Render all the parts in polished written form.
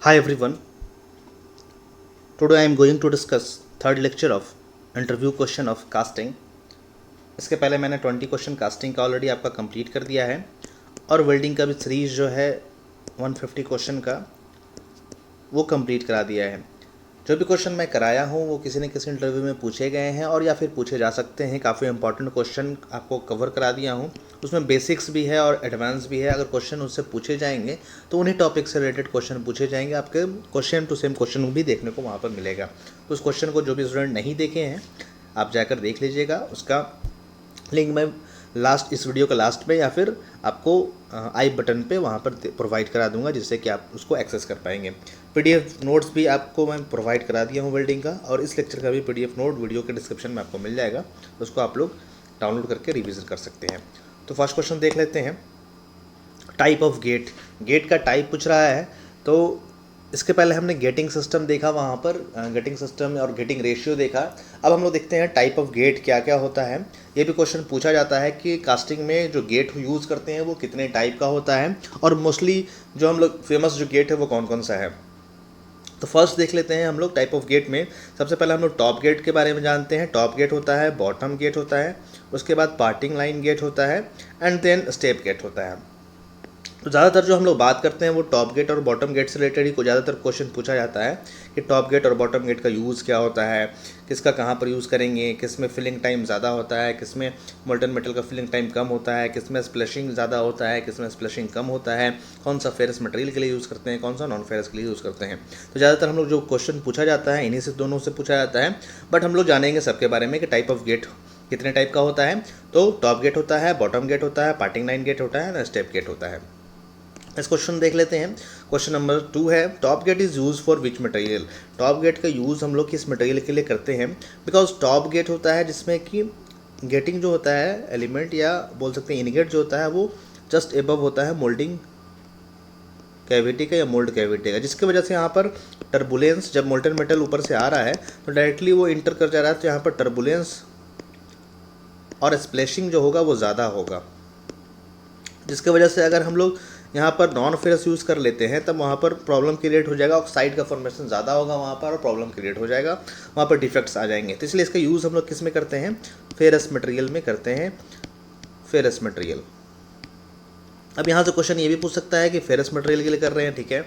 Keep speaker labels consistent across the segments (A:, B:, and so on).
A: Hi everyone. Today I am going to discuss third lecture of interview question of casting. इसके पहले मैंने 20 question casting का already आपका complete कर दिया है और वेल्डिंग का भी सीरीज जो है 150 क्वेश्चन का वो कंप्लीट करा दिया है। जो भी क्वेश्चन मैं कराया हूँ वो किसी न किसी इंटरव्यू में पूछे गए हैं और या फिर पूछे जा सकते हैं। काफ़ी इंपॉर्टेंट क्वेश्चन आपको कवर करा दिया हूँ। उसमें बेसिक्स भी है और एडवांस भी है। अगर क्वेश्चन उससे पूछे जाएंगे तो उन्हीं टॉपिक से रिलेटेड क्वेश्चन पूछे जाएंगे। आपके क्वेश्चन टू सेम क्वेश्चन भी देखने को वहाँ पर मिलेगा। तो उस क्वेश्चन को जो भी स्टूडेंट नहीं देखे हैं आप जाकर देख लीजिएगा। उसका लिंक मैं लास्ट इस वीडियो का लास्ट में या फिर आपको आई बटन पे वहाँ पर प्रोवाइड करा दूंगा, जिससे कि आप उसको एक्सेस कर पाएंगे। पीडीएफ नोट्स भी आपको मैं प्रोवाइड करा दिया हूँ वेल्डिंग का, और इस लेक्चर का भी पीडीएफ नोट वीडियो के डिस्क्रिप्शन में आपको मिल जाएगा। तो उसको आप लोग डाउनलोड करके रिविज़न कर सकते हैं। तो फर्स्ट क्वेश्चन देख लेते हैं। टाइप ऑफ गेट, गेट का टाइप पूछ रहा है। तो इसके पहले हमने गेटिंग सिस्टम देखा, वहाँ पर गेटिंग सिस्टम और गेटिंग रेशियो देखा। अब हम लोग देखते हैं टाइप ऑफ गेट क्या क्या होता है। ये भी क्वेश्चन पूछा जाता है कि कास्टिंग में जो गेट यूज़ करते हैं वो कितने टाइप का होता है, और मोस्टली जो हम लोग फेमस जो गेट है वो कौन कौन सा है। तो फर्स्ट देख लेते हैं हम लोग टाइप ऑफ गेट में। सबसे पहले हम लोग टॉप गेट के बारे में जानते हैं। टॉप गेट होता है, बॉटम गेट होता है, उसके बाद पार्टिंग लाइन गेट होता है, एंड देन स्टेप गेट होता है। तो ज़्यादातर जो हम लोग बात करते हैं वो टॉप गेट और बॉटम गेट से रिलेटेड ही को ज़्यादातर क्वेश्चन पूछा जाता है कि टॉप गेट और बॉटम गेट का यूज़ क्या होता है, किसका कहाँ पर यूज़ करेंगे, किस में फिलिंग टाइम ज़्यादा होता है, किस में मोल्टन मेटल का फिलिंग टाइम कम होता है, किस में स्प्लैशिंग ज़्यादा होता है, किस में स्प्लैशिंग कम होता है, कौन सा फेरस मटेरियल के लिए यूज़ करते हैं, कौन सा नॉन फेरस के लिए यूज़ करते हैं। तो ज़्यादातर हम लोग जो क्वेश्चन पूछा जाता है इन्हीं से दोनों से पूछा जाता है। बट हम लोग जानेंगे सबके बारे में कि टाइप ऑफ गेट कितने टाइप का होता है। तो टॉप गेट होता है, बॉटम गेट होता है, पार्टिंग लाइन गेट होता है, स्टेप गेट होता है। इस क्वेश्चन देख लेते हैं। क्वेश्चन नंबर 2 है, top gate is use for which material. Top gate का यूज़ हम लोग किस मटेरियल के लिए करते हैं। बिकॉज टॉप गेट होता है जिसमें कि गेटिंग जो होता है एलिमेंट या बोल सकते हैं इनगेट जो होता है वो जस्ट एबव होता है मोल्डिंग कैविटी का या मोल्ड कैविटी का, जिसकी वजह से यहाँ पर टर्बुलेंस, जब मोल्टन मेटल ऊपर से आ रहा है तो डायरेक्टली वो इंटर कर जा रहा है, तो यहाँ पर टर्बुलेंस और स्प्लैशिंग जो होगा वो ज़्यादा होगा। जिसकी वजह से अगर हम लोग यहाँ पर नॉन फेरस यूज़ कर लेते हैं तब वहाँ पर प्रॉब्लम क्रिएट हो जाएगा, ऑक्साइड का फॉर्मेशन ज़्यादा होगा वहाँ पर और प्रॉब्लम क्रिएट हो जाएगा, वहाँ पर डिफेक्ट्स आ जाएंगे। तो इसलिए इसका यूज़ हम लोग किस में करते हैं, फेरस मटेरियल में करते हैं, फेरस मटेरियल। अब यहाँ से क्वेश्चन ये भी पूछ सकता है कि फेरस मटेरियल के लिए कर रहे हैं, ठीक है।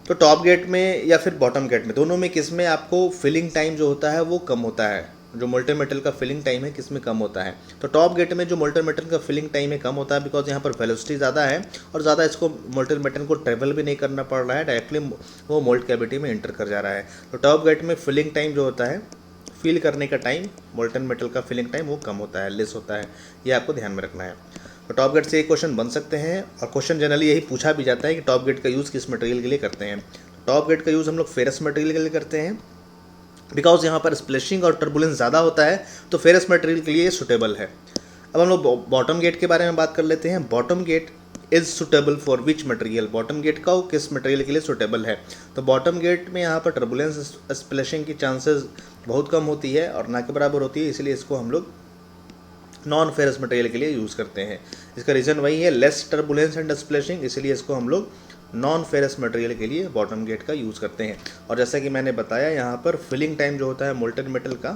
A: तो टॉप गेट में या फिर बॉटम गेट में, दोनों में किस में आपको फिलिंग टाइम जो होता है वो कम होता है, जो मोल्टन मेटल का फिलिंग टाइम है किस में कम होता है। तो टॉप गेट में जो मोल्टन मेटल का फिलिंग टाइम है कम होता है, बिकॉज यहाँ पर वेलोसिटी ज़्यादा है और ज़्यादा इसको मोल्टन मेटल को ट्रेवल भी नहीं करना पड़ रहा है, डायरेक्टली वो मोल्ड कैविटी में इंटर कर जा रहा है। तो टॉप गेट में फिलिंग टाइम जो होता है, फिल करने का टाइम, मोल्टन मेटल का फिलिंग टाइम वो कम होता है, लेस होता है। ये आपको ध्यान में रखना है। तो टॉप गेट से एक क्वेश्चन बन सकते हैं, और क्वेश्चन जनरली यही पूछा भी जाता है कि टॉप गेट का यूज़ किस मटेरियल के लिए करते हैं। टॉप गेट का यूज़ हम लोग फेरस मटेरियल के लिए करते हैं, बिकॉज यहाँ पर स्प्लैशिंग और टर्बुलेंस ज़्यादा होता है, तो फेरस मटेरियल के लिए सुटेबल है। अब हम लोग बॉटम गेट के बारे में बात कर लेते हैं। Bottom gate is suitable for which material, bottom gate का किस मटेरियल के लिए सुटेबल है। तो बॉटम गेट में यहाँ पर टर्बुलेंस स्प्लैशिंग की चांसेस बहुत कम होती है और ना के बराबर होती है, इसलिए इसको हम लोग नॉन फेरस मटेरियल के लिए यूज़ करते हैं। इसका रीज़न वही है, लेस टर्बुलेंस एंड स्प्लैशिंग, इसलिए इसको हम लोग नॉन फेरस मटेरियल के लिए बॉटम गेट का यूज़ करते हैं। और जैसा कि मैंने बताया यहाँ पर फिलिंग टाइम जो होता है मोल्टन मेटल का,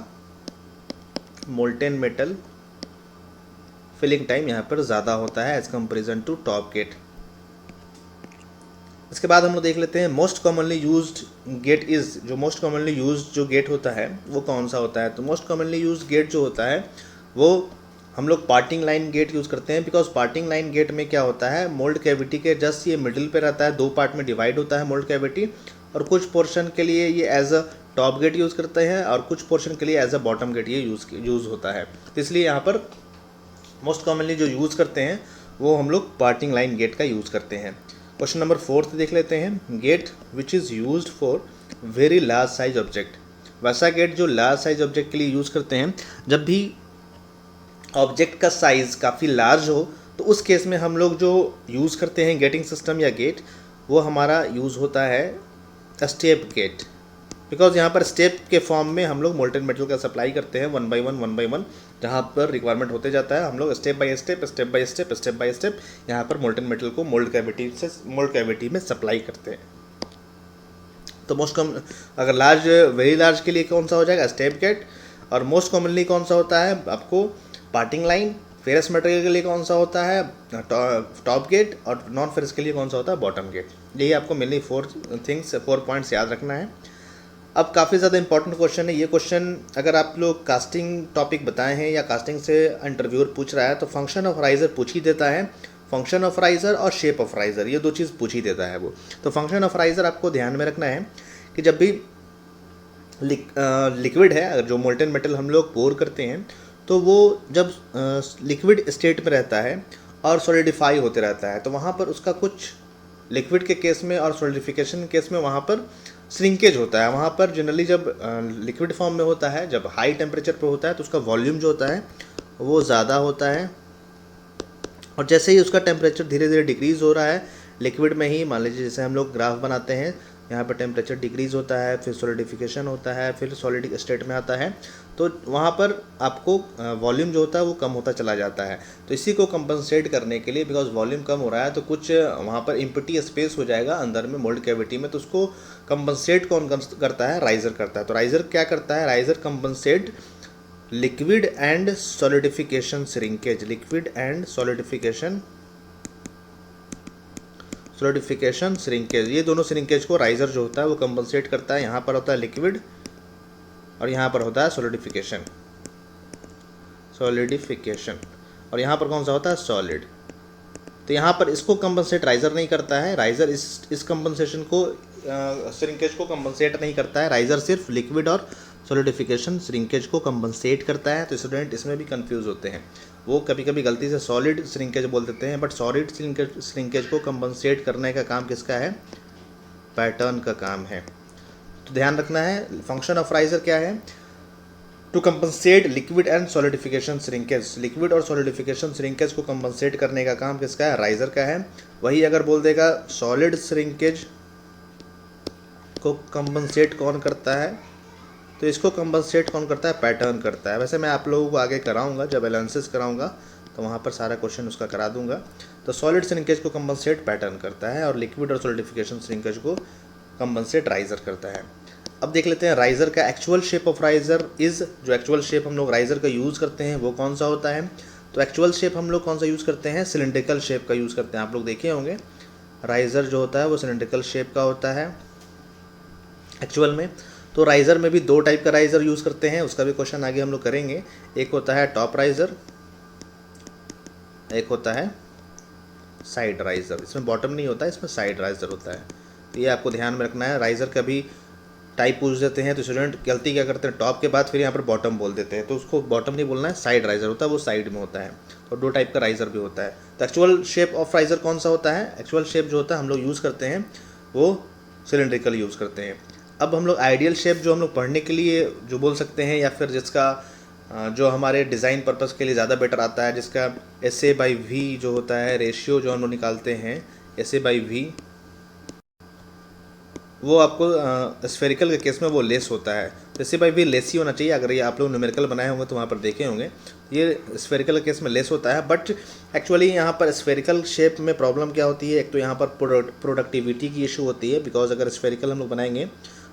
A: मोल्टन मेटल फिलिंग टाइम यहाँ पर ज़्यादा होता है as comparison to top gate. इसके बाद हम लोग देख लेते हैं most commonly used gate is, जो मोस्ट कॉमनली यूज्ड जो गेट होता है वो कौन सा होता है। तो मोस्ट कॉमनली यूज्ड गेट जो होता है वो हम लोग पार्टिंग लाइन गेट यूज़ करते हैं, बिकॉज पार्टिंग लाइन गेट में क्या होता है, मोल्ड कैविटी के जस्ट ये मिडिल पे रहता है, दो पार्ट में डिवाइड होता है मोल्ड कैविटी, और कुछ पोर्शन के लिए ये as a top gate use करते हैं और कुछ पोर्शन के लिए एज अ बॉटम गेट ये यूज़ होता है। तो इसलिए यहाँ पर मोस्ट कॉमनली जो यूज़ करते हैं वो हम लोग पार्टिंग लाइन गेट का यूज़ करते हैं। क्वेश्चन नंबर 4 देख लेते हैं। Gate which is used for very large size object, वैसा गेट जो लार्ज साइज ऑब्जेक्ट के लिए यूज़ करते हैं। जब भी ऑब्जेक्ट का साइज़ काफ़ी लार्ज हो तो उस केस में हम लोग जो यूज़ करते हैं गेटिंग सिस्टम या गेट, वो हमारा यूज़ होता है स्टेप गेट, बिकॉज यहाँ पर स्टेप के फॉर्म में हम लोग मोल्टन मेटल का सप्लाई करते हैं वन बाय वन, जहाँ पर रिक्वायरमेंट होते जाता है हम लोग स्टेप बाय स्टेप यहाँ पर मोल्टन मेटल को मोल्ड कैविटी में सप्लाई करते हैं। तो मोस्ट कॉमन अगर लार्ज वेरी लार्ज के लिए कौन सा हो जाएगा, स्टेप गेट। और मोस्ट कॉमनली कौन सा होता है आपको, पार्टिंग लाइन। फेरस मटेरियल के लिए कौन सा होता है, टॉप गेट। और नॉन फेरस के लिए कौन सा होता है, बॉटम गेट। यही आपको मेनली 4 पॉइंट्स याद रखना है। अब काफ़ी ज़्यादा इंपॉर्टेंट क्वेश्चन है ये क्वेश्चन। अगर आप लोग कास्टिंग टॉपिक बताए हैं या कास्टिंग से इंटरव्यूअर पूछ रहा है तो फंक्शन ऑफ राइजर पूछ ही देता है। फंक्शन ऑफ राइजर और शेप ऑफ राइजर, ये दो चीज़ पूछ ही देता है वो। तो फंक्शन ऑफ राइजर आपको ध्यान में रखना है कि जब भी लिक्विड है, अगर जो मोल्टेन मेटल हम लोग पोर करते हैं तो वो जब लिक्विड स्टेट में रहता है और सॉलिडिफाई होते रहता है तो वहाँ पर उसका कुछ लिक्विड के केस में और सॉलिडिफिकेशन के केस में वहाँ पर श्रिंकेज होता है। वहाँ पर जनरली जब लिक्विड फॉर्म में होता है, जब हाई टेम्परेचर पर होता है तो उसका वॉल्यूम जो होता है वो ज़्यादा होता है। और जैसे ही उसका टेम्परेचर धीरे धीरे डिक्रीज़ हो रहा है लिक्विड में ही, मान लीजिए जैसे हम लोग ग्राफ बनाते हैं, यहाँ पर टेम्परेचर डिक्रीज़ होता है, फिर सॉलिडिफिकेशन होता है, फिर सॉलिड स्टेट में आता है, तो वहाँ पर आपको वॉल्यूम जो होता है वो कम होता चला जाता है। तो इसी को कंपनसेट करने के लिए, बिकॉज वॉल्यूम कम हो रहा है तो कुछ वहाँ पर इम्पटी स्पेस हो जाएगा अंदर में मोल्ड कैविटी में, तो उसको कंपनसेट कौन करता है, राइजर करता है। तो राइजर क्या करता है, riser compensate liquid and solidification shrinkage, liquid and solidification shrinkage, ये दोनों श्रिंकेज को राइजर जो होता है वो कंपनसेट करता है। यहाँ पर होता है लिक्विड और यहाँ पर होता है सॉलिडिफिकेशन, और यहाँ पर कौन सा होता है, सॉलिड। तो यहाँ पर इसको कंपनसेट राइजर नहीं करता है, राइजर इस कंपनसेशन को श्रिंकेज को कंपनसेट नहीं करता है, राइजर सिर्फ लिक्विड और सॉलिडिफिकेशन श्रिंकेज को कंपनसेट करता है। तो स्टूडेंट इसमें भी कंफ्यूज होते हैं, वो कभी कभी गलती से सॉलिड श्रिंकेज बोल देते हैं, बट सॉलिड श्रिंकेज को कंपनसेट करने का काम किसका है, पैटर्न का काम है। तो ध्यान रखना है फंक्शन ऑफ राइजर क्या है, to compensate liquid and solidification shrinkage, liquid और सॉलिडिफिकेशन श्रिंकेज को कंपनसेट करने का काम किसका है, राइजर का है। वही अगर बोल देगा सॉलिड श्रिंकेज को कंपनसेट कौन करता है, तो इसको कंपनसेट कौन करता है, पैटर्न करता है। वैसे मैं आप लोगों को आगे कराऊंगा, जब एनालिसिस कराऊंगा तो वहाँ पर सारा क्वेश्चन उसका करा दूंगा। तो सॉलिड श्रिंकेज को कंपनसेट पैटर्न करता है और लिक्विड और सॉलिडिफिकेशन श्रिंकेज को कंपनसेट राइजर करता है। अब देख लेते हैं राइजर का actual shape of riser is, जो एक्चुअल शेप हम लोग राइजर का यूज़ करते हैं वो कौन सा होता है। तो एक्चुअल शेप हम लोग कौन सा यूज़ करते हैं, सिलिंड्रिकल शेप का यूज़ करते हैं। आप लोग देखे होंगे राइजर जो होता है वो सिलिंड्रिकल शेप का होता है एक्चुअल में। तो राइजर में भी दो टाइप का राइजर यूज़ करते हैं, उसका भी क्वेश्चन आगे हम लोग करेंगे। एक होता है टॉप राइजर, एक होता है साइड राइजर। इसमें बॉटम नहीं होता है, इसमें साइड राइजर होता है। तो ये आपको ध्यान में रखना है। राइजर का भी टाइप पूछ देते हैं तो स्टूडेंट गलती क्या करते हैं, टॉप के बाद फिर यहाँ पर बॉटम बोल देते हैं, तो उसको बॉटम नहीं बोलना है, साइड राइजर होता है, वो साइड में होता है। तो दो टाइप का राइजर भी होता है। तो एक्चुअल शेप ऑफ राइजर कौन सा होता है, एक्चुअल शेप जो होता है हम लोग यूज़ करते हैं वो सिलिंड्रिकल यूज़ करते हैं। अब हम लोग आइडियल शेप जो हम लोग पढ़ने के लिए जो बोल सकते हैं, या फिर जिसका जो हमारे डिज़ाइन पर्पस के लिए ज़्यादा बेटर आता है, जिसका SA/V जो होता है रेशियो जो हम लोग निकालते हैं SA/V, वो आपको स्फेरिकल के केस में वो लेस होता है। तो SA/V लेस ही होना चाहिए। अगर ये आप लोग न्यूमेरिकल बनाए होंगे तो वहाँ पर देखे होंगे, ये स्फेरिकल के केस में लेस होता है। बट एक्चुअली यहाँ पर स्फेरिकल शेप में प्रॉब्लम क्या होती है, एक तो यहाँ पर प्रोडक्टिविटी की इशू होती है, बिकॉज अगर स्फेरिकल हम लोग बनाएंगे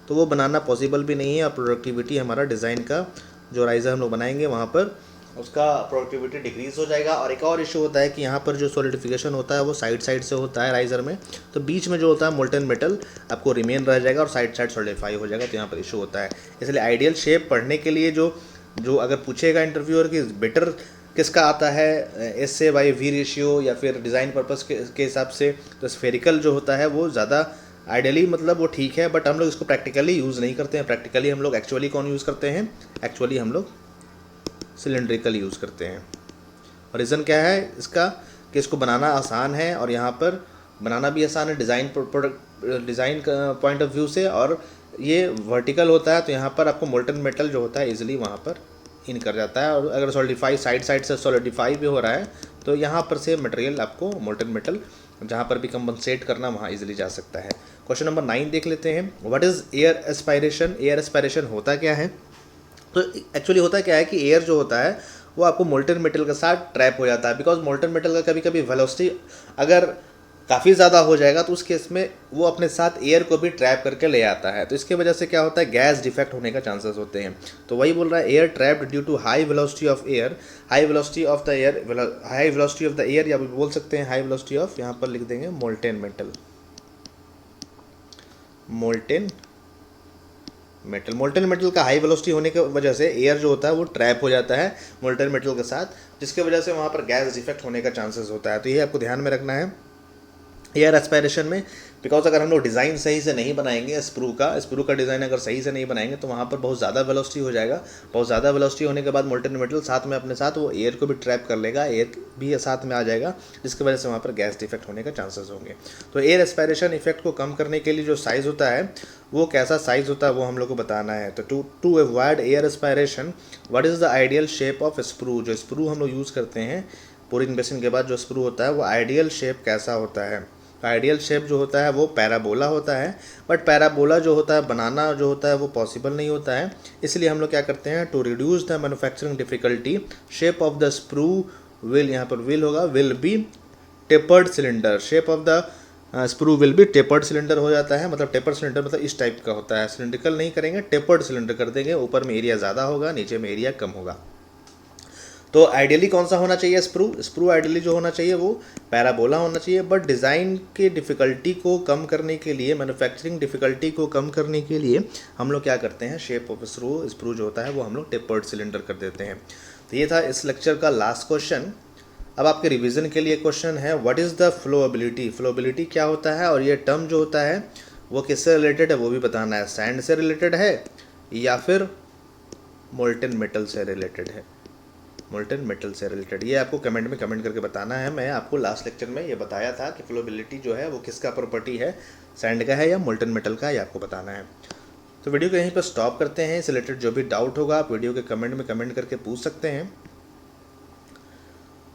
A: तो वो बनाना पॉसिबल भी नहीं है, और प्रोडक्टिविटी हमारा डिज़ाइन का जो राइजर हम लोग बनाएंगे वहाँ पर उसका प्रोडक्टिविटी डिक्रीज़ हो जाएगा। और एक और इशू होता है कि यहाँ पर जो सॉलिडिफिकेशन होता है वो साइड से होता है राइजर में, तो बीच में जो होता है मोल्टेन मेटल आपको रिमेन रह जाएगा और साइड सॉलिडिफाई हो जाएगा, तो यहाँ पर इशू होता है। इसलिए आइडियल शेप पढ़ने के लिए जो अगर पूछेगा इंटरव्यूअर कि बेटर किसका आता है SA/V रेशियो या फिर डिज़ाइन पर्पस के हिसाब से, तो स्फेरिकल जो होता है वो ज़्यादा आइडियली मतलब वो ठीक है, बट हम लोग इसको प्रैक्टिकली यूज़ नहीं करते हैं। प्रैक्टिकली हम लोग एक्चुअली कौन यूज़ करते हैं, एक्चुअली हम लोग सिलिंड्रिकल यूज़ करते हैं। और रीज़न क्या है इसका, कि इसको बनाना आसान है, और यहाँ पर बनाना भी आसान है डिज़ाइन पॉइंट ऑफ व्यू से, और ये वर्टिकल होता है तो यहाँ पर आपको मोल्टन मेटल जो होता है इजीली वहाँ पर इन कर जाता है। और अगर सॉलिडिफाई साइड से सॉलिडिफाई भी हो रहा है तो यहाँ पर से मटेरियल आपको मोल्टन मेटल जहाँ पर भी कंपनसेट करना वहाँ इजीली जा सकता है। क्वेश्चन नंबर 9 देख लेते हैं। What is air aspiration, air aspiration होता क्या है। तो एक्चुअली होता क्या है कि एयर जो होता है वो आपको मोल्टन मेटल के साथ ट्रैप हो जाता है, बिकॉज मोल्टन मेटल का कभी कभी वेलोसिटी अगर काफ़ी ज़्यादा हो जाएगा तो उस केस में वो अपने साथ एयर को भी ट्रैप करके ले आता है, तो इसके वजह से क्या होता है, गैस डिफेक्ट होने का चांसेस होते हैं। तो वही बोल रहा है air trapped due to high velocity of air, high velocity of the air, high velocity of the air, या बोल सकते हैं हाई वेलोसिटी ऑफ, यहाँ पर लिख देंगे molten metal, molten metal. Molten metal का हाई वेलोसिटी होने की वजह से एयर जो होता है वो ट्रैप हो जाता है मोल्टेन मेटल के साथ, जिसके वजह से वहाँ पर गैस डिफेक्ट होने का चांसेस होता है। तो ये आपको ध्यान में रखना है एयर एस्पायरेशन में, बिकॉज अगर हम लोग डिज़ाइन सही से नहीं बनाएंगे, स्प्रू का डिज़ाइन अगर सही से नहीं बनाएंगे तो वहाँ पर बहुत ज़्यादा वेलोसिटी हो जाएगा। बहुत ज़्यादा वेलोसिटी होने के बाद मोल्टेन मेटल साथ में अपने साथ वो एयर को भी ट्रैप कर लेगा, एयर भी साथ में आ जाएगा, जिसकी वजह से वहाँ पर गैस डिफेक्ट होने का चांसेस होंगे। तो एयर एस्पायरेशन इफेक्ट को कम करने के लिए जो साइज़ होता है वो कैसा साइज़ होता है वो हम लोग को बताना है। तो to avoid air aspiration, what is the ideal shape of sprue, जो स्प्रू हम लोग यूज़ करते हैं पोरिंग बेसिन के बाद जो स्प्रू होता है वो आइडियल शेप कैसा होता है। आइडियल शेप जो होता है वो पैराबोला होता है, बट पैराबोला जो होता है बनाना जो होता है वो पॉसिबल नहीं होता है, इसलिए हम लोग क्या करते हैं, to reduce the manufacturing difficulty shape of the sprue will, यहाँ पर विल होगा, will be tapered cylinder, shape of the sprue will be tapered cylinder हो जाता है, मतलब टेपर्ड सिलेंडर मतलब इस टाइप का होता है, सिलेंड्रिकल नहीं करेंगे, टेपर्ड सिलेंडर कर देंगे, ऊपर में एरिया ज़्यादा होगा, नीचे में एरिया कम होगा। तो आइडियली कौन सा होना चाहिए, स्प्रू आइडियली जो होना चाहिए वो पैराबोला होना चाहिए, बट डिज़ाइन के डिफ़िकल्टी को कम करने के लिए, मैन्युफैक्चरिंग डिफ़िकल्टी को कम करने के लिए हम लोग क्या करते हैं, शेप ऑफ स्प्रू जो होता है वो हम लोग टेपर्ड सिलेंडर कर देते हैं। तो ये था इस लेक्चर का लास्ट क्वेश्चन। अब आपके रिवीजन के लिए क्वेश्चन है, what is the flowability, flowability क्या होता है, और ये टर्म जो होता है वो किससे रिलेटेड है वो भी बताना है, सैंड से रिलेटेड है या फिर मोल्टेन मेटल से रिलेटेड है, मोल्टेन मेटल से रिलेटेड, ये आपको कमेंट में कमेंट करके बताना है। मैं आपको लास्ट लेक्चर में ये बताया था कि फ्लोएबिलिटी जो है वो किसका प्रॉपर्टी है, सैंड का है या मोल्टेन मेटल का, ये आपको बताना है। तो वीडियो को यहीं पर स्टॉप करते हैं। इससे रिलेटेड जो भी डाउट होगा आप वीडियो के कमेंट में कमेंट करके पूछ सकते हैं।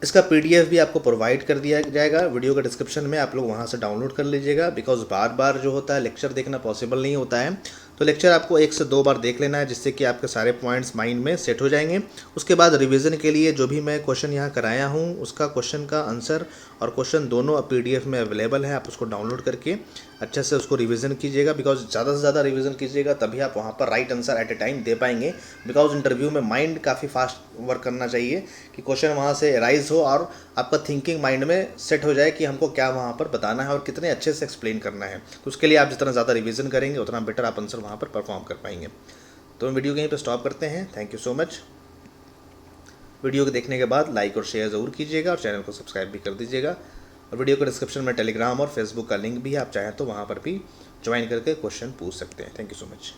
A: इसका PDF भी आपको प्रोवाइड कर दिया जाएगा वीडियो के डिस्क्रिप्शन में, आप लोग वहाँ से डाउनलोड कर लीजिएगा, बिकॉज बार बार जो होता है लेक्चर देखना पॉसिबल नहीं होता है, तो लेक्चर आपको 1 से 2 बार देख लेना है, जिससे कि आपके सारे पॉइंट्स माइंड में सेट हो जाएंगे। उसके बाद रिवीजन के लिए जो भी मैं क्वेश्चन यहाँ कराया हूँ उसका क्वेश्चन का आंसर और क्वेश्चन दोनों PDF में अवेलेबल है, आप उसको डाउनलोड करके अच्छे से उसको रिवीजन कीजिएगा, बिकॉज ज़्यादा से ज़्यादा रिवीजन कीजिएगा तभी आप वहाँ पर right answer at a time दे पाएंगे, बिकॉज इंटरव्यू में माइंड काफ़ी फास्ट वर्क करना चाहिए कि क्वेश्चन वहाँ से राइज हो और आपका थिंकिंग माइंड में सेट हो जाए कि हमको क्या वहाँ पर बताना है और कितने अच्छे से एक्सप्लेन करना है। तो उसके लिए आप जितना ज़्यादा रिवीजन करेंगे उतना बेटर आप आंसर वहाँ पर परफॉर्म कर पाएंगे। तो हम वीडियो यहीं पर स्टॉप करते हैं। Thank you so much. Video को देखने के बाद लाइक और शेयर ज़रूर कीजिएगा और चैनल को सब्सक्राइब भी कर दीजिएगा, और वीडियो के डिस्क्रिप्शन में टेलीग्राम और फेसबुक का लिंक भी है, आप चाहें तो वहाँ पर भी ज्वाइन करके क्वेश्चन पूछ सकते हैं। Thank you so much.